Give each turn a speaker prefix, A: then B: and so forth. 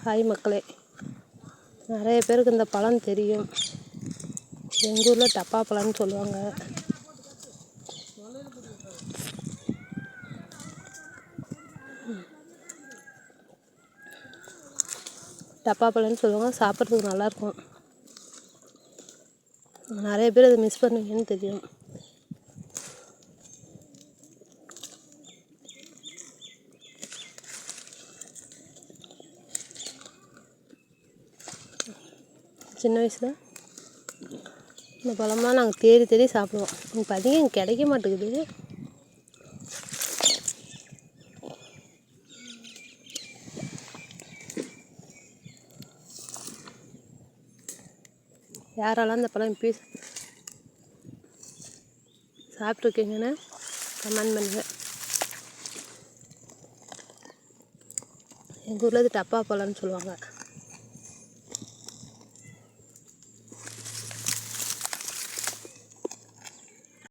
A: Hi மக்களே, நிறைய பேருக்கு இந்த பழம் தெரியும். எங்கள் ஊரில் டப்பா பழம்னு சொல்லுவாங்க. டப்பா பழம்னு சொல்லுவாங்க, சாப்பிட்றதுக்கு நல்லாயிருக்கும். நிறைய பேர் அதை மிஸ் பண்ணுவீங்கன்னு தெரியும். சின்ன வயசில் இந்த பழம்லாம் நாங்கள் தேடி தேடி சாப்பிடுவோம். இப்போ அதிகம் கிடைக்க மாட்டேங்குது. யாரெல்லாம் இந்த பழம் இப்போ சாப்பிட்ருக்கீங்கன்னு கமெண்ட் பண்ணுங்கள். எங்கள் ஊரில் இது டப்பா பழம்னு சொல்லுவாங்க.